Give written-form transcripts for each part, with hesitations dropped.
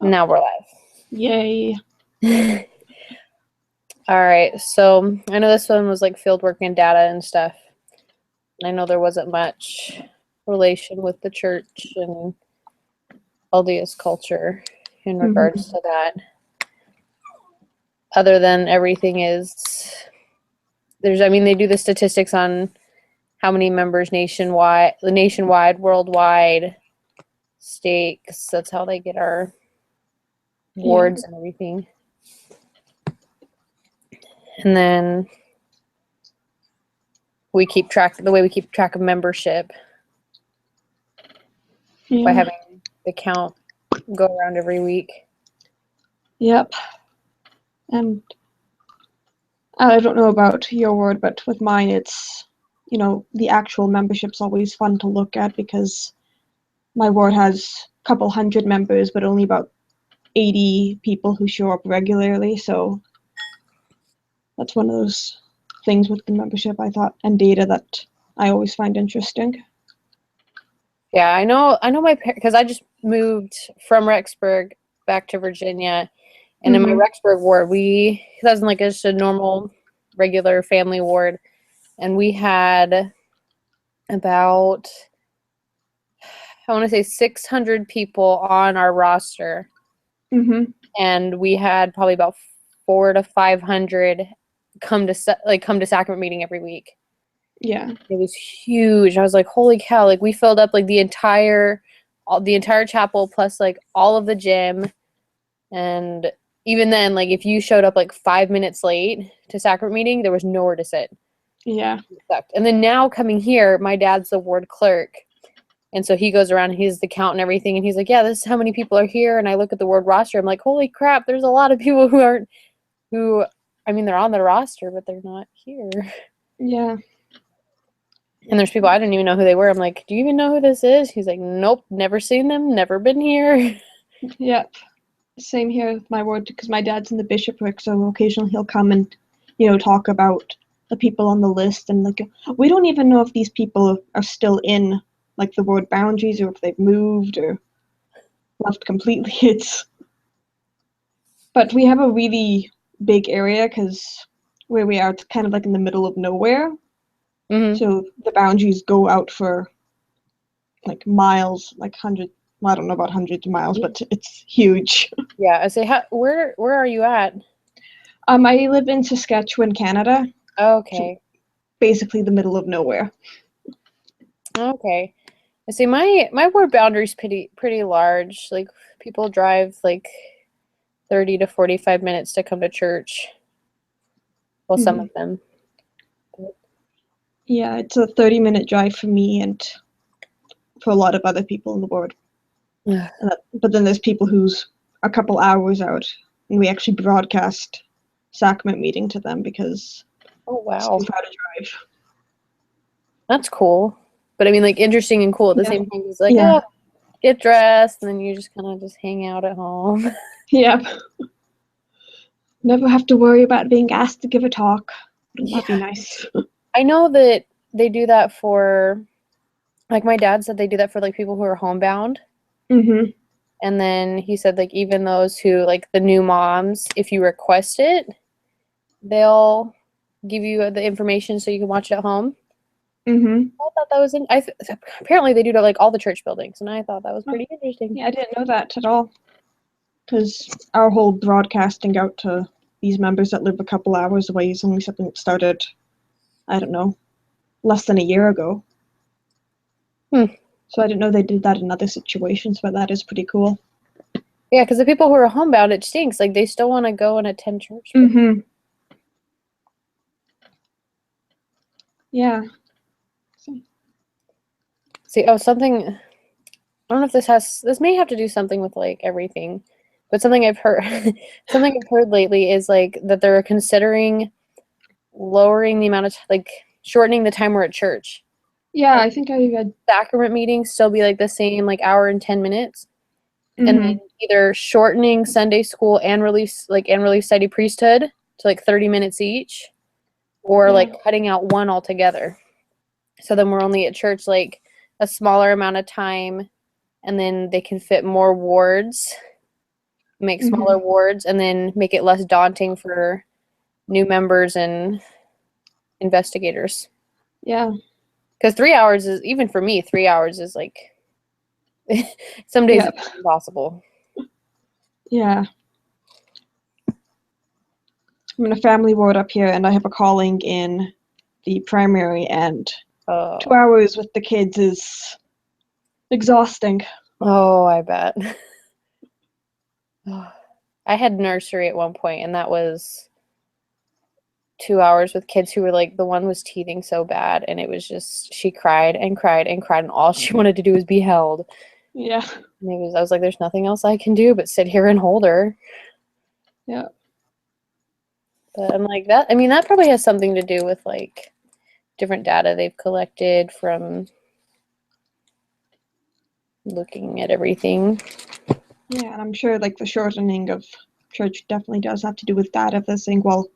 Now we're live. Yay. All right, so I know this one was like field work and data and stuff. I know there wasn't much relation with the church and LDS culture in regards to that. Other than everything is, they do the statistics on how many members nationwide, worldwide, stakes. That's how they get our wards and everything. And then we keep track of membership by having the count go around every week. Yep. And I don't know about your ward, but with mine, it's, the actual membership's always fun to look at because my ward has a couple hundred members, but only about 80 people who show up regularly. So that's one of those things with the membership, I thought, and data that I always find interesting. Yeah, I know my parents, because I just moved from Rexburg back to Virginia, and in my Rexburg ward, it wasn't like just a normal, regular family ward, and we had about, I want to say 600 people on our roster, and we had probably about 400 to 500 come to sacrament meeting every week. Yeah, it was huge. I was like, holy cow! Like we filled up like the entire chapel plus like all of the gym, and even then, like if you showed up like 5 minutes late to sacrament meeting, there was nowhere to sit. Yeah. It sucked. And then now coming here, my dad's the ward clerk, and so he goes around, he's the count and everything, and he's like, yeah, this is how many people are here. And I look at the ward roster, I'm like, holy crap! There's a lot of people they're on the roster, but they're not here. Yeah. And there's people I didn't even know who they were. I'm like, do you even know who this is? He's like, nope, never seen them, never been here. Yep. Same here with my ward, because my dad's in the bishopric, so occasionally he'll come and, talk about the people on the list, and like, we don't even know if these people are still in like the ward boundaries or if they've moved or left completely. But we have a really big area because where we are, it's kind of like in the middle of nowhere. So the boundaries go out for like miles, like hundreds. Well, I don't know about hundreds of miles, but it's huge. Yeah, I say, where are you at? I live in Saskatchewan, Canada. Okay. So basically the middle of nowhere. Okay. I say my ward boundary's pretty large. Like people drive like 30 to 45 minutes to come to church. Well, some of them. Yeah, it's a 30-minute drive for me and for a lot of other people in the ward. But then there's people who's a couple hours out, and we actually broadcast sacrament meeting to them because wow, it's too far to drive. That's cool. But I mean, like interesting and cool at the same time. It's like, get dressed, and then you just kind of just hang out at home. Yep. Never have to worry about being asked to give a talk. That'd be nice. I know that they do that for, like my dad said they do that for like people who are homebound. And then he said like even those who like the new moms, if you request it, they'll give you the information so you can watch it at home. I thought that was apparently they do it at like all the church buildings, and I thought that was pretty interesting. Yeah, I didn't know that at all. Because our whole broadcasting out to these members that live a couple hours away is only something that started, I don't know, less than a year ago. So I didn't know they did that in other situations, but that is pretty cool. Yeah, because the people who are homebound, it stinks. Like, they still want to go and attend church. Yeah. See, something, I don't know if this may have to do something with, like, everything, but something I've heard lately is, like, that they're considering lowering the amount of, shortening the time we're at church. Yeah, I think I read sacrament meetings still be, like, the same, like, hour and 10 minutes. And then either shortening Sunday school and Relief Society priesthood to, like, 30 minutes each, or, like, cutting out one altogether. So then we're only at church, like, a smaller amount of time, and then they can fit more wards make Mhm. smaller wards, and then make it less daunting for new members and investigators. Yeah. Because 3 hours is, even for me, 3 hours is like, some days Yep. it's impossible. Yeah. I'm in a family ward up here, and I have a calling in the primary, and 2 hours with the kids is exhausting. Oh, I bet. I had nursery at one point, and that was 2 hours with kids who were like, the one was teething so bad, and it was just, she cried and cried and cried, and all she wanted to do was be held. Yeah. And I was like, there's nothing else I can do but sit here and hold her. Yeah. But I'm like, that, I mean, that probably has something to do with like different data they've collected from looking at everything. Yeah, and I'm sure like the shortening of church definitely does have to do with that. If they're saying, well,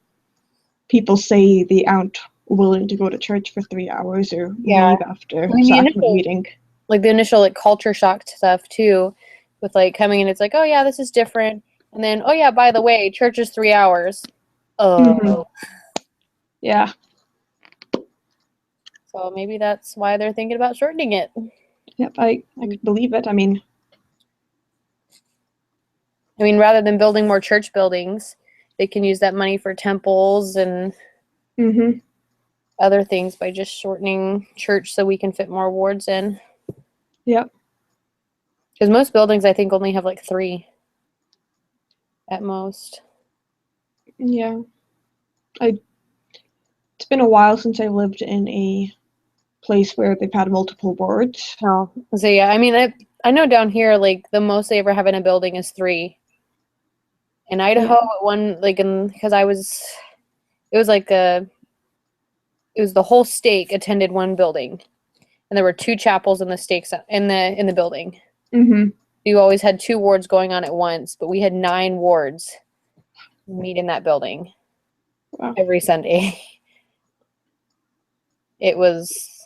people say they aren't willing to go to church for 3 hours or Yeah. leave after I mean, sacrament meeting. the initial like culture shock stuff too, with like coming in, it's like, oh yeah, this is different, and then, oh yeah, by the way, church is 3 hours. Oh, Mhm. Yeah. so maybe that's why they're thinking about shortening it. Yep, I could believe it. I mean, Rather than building more church buildings, they can use that money for temples and mhm. other things by just shortening church so we can fit more wards in. Yep. Because most buildings, I think, only have like 3 at most. Yeah. It's been a while since I lived in a place where they've had multiple wards. No. So yeah, I know down here, like the most they ever have in a building is 3. In Idaho, because it was like it was the whole stake attended one building, and there were 2 chapels in the stakes in the building. Mhm. You always had 2 wards going on at once, but we had 9 wards meet in that building Wow. every Sunday. It was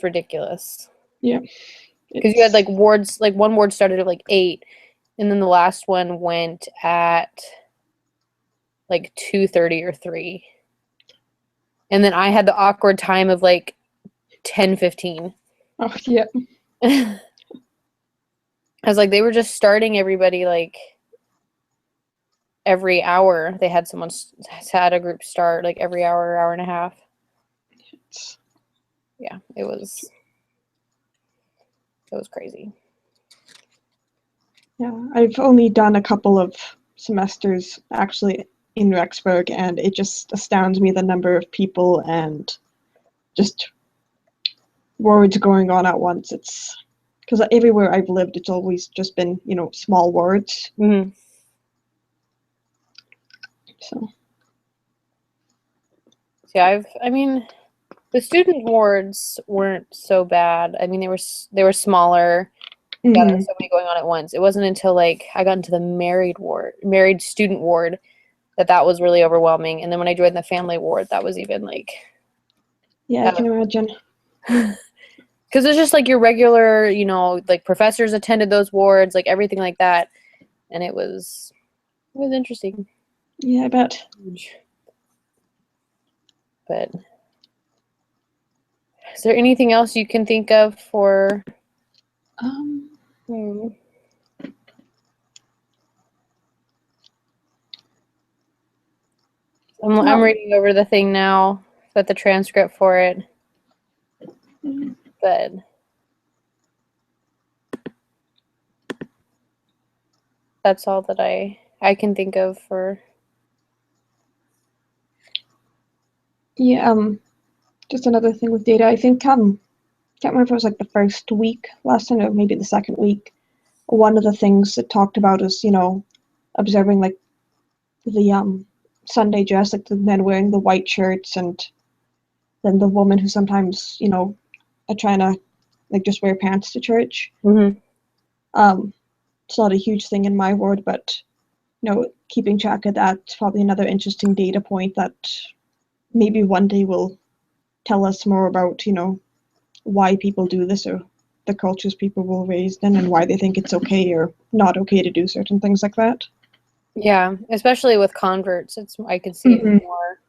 ridiculous. Yeah. Because you had like wards, like one ward started at like 8, and then the last one went at like 2:30 or 3. And then I had the awkward time of like 10:15. Oh, yeah. I was like, they were just starting everybody like every hour. They had had a group start like every hour, hour and a half. Yeah, it was crazy. Yeah, I've only done a couple of semesters actually in Rexburg, and it just astounds me the number of people and just wards going on at once. It's because everywhere I've lived, it's always just been, small wards. Mm-hmm. So, Yeah, the student wards weren't so bad. They were smaller. Yeah, there mhm. was so many going on at once. It wasn't until like I got into the married student ward, that was really overwhelming. And then when I joined the family ward, that was even like, Yeah, I can imagine. because it's just like your regular, like professors attended those wards, like everything like that, and it was interesting. Yeah, I bet. But is there anything else you can think of for? I'm reading over the thing now, got the transcript for it. But that's all that I can think of for. Yeah, just another thing with data. I think can't remember if it was like the first week last time or maybe the second week. One of the things it talked about is, observing like the Sunday dress, like the men wearing the white shirts, and then the woman who sometimes, are trying to like just wear pants to church. Mm-hmm. It's not a huge thing in my ward, but keeping track of that's probably another interesting data point that maybe one day will tell us more about, why people do this or the cultures people were raised in and why they think it's okay or not okay to do certain things like that. Yeah, especially with converts, I could see it Mhm. more.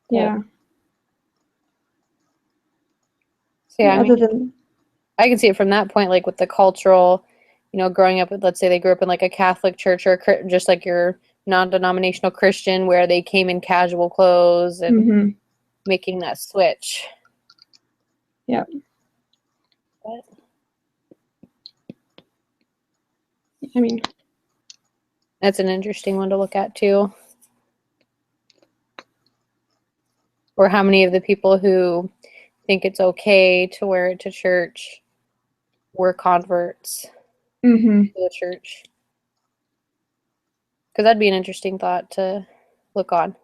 Yeah. So yeah, I mean, Other than I can see it from that point, like with the cultural, growing up with, let's say they grew up in like a Catholic church or just like your non-denominational Christian where they came in casual clothes and mhm. making that switch. Yeah. But, I mean, that's an interesting one to look at too. Or how many of the people who think it's okay to wear it to church were converts mhm. to the church. Because that'd be an interesting thought to look on.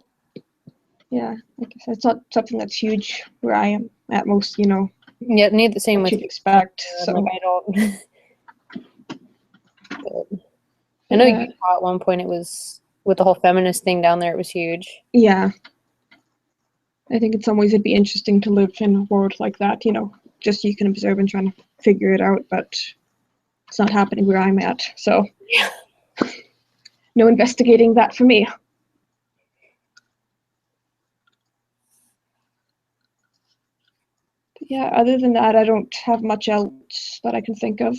Yeah, like I said, it's not something that's huge where I am at most, Yeah, need the same what with you'd you. expect. I'm So like, I don't. I know yeah, Utah at one point it was with the whole feminist thing down there. It was huge. yeah. I think in some ways it'd be interesting to live in a world like that, just so you can observe and try to figure it out, but it's not happening where I'm at. So Yeah. no investigating that for me. But yeah, other than that, I don't have much else that I can think of.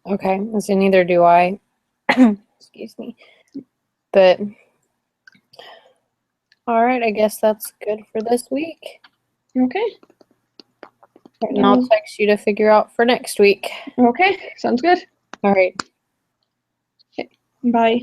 Okay, so neither do I. Excuse me. But all right, I guess that's good for this week. Okay. And I'll text you to figure out for next week. Okay, sounds good. All right. Bye.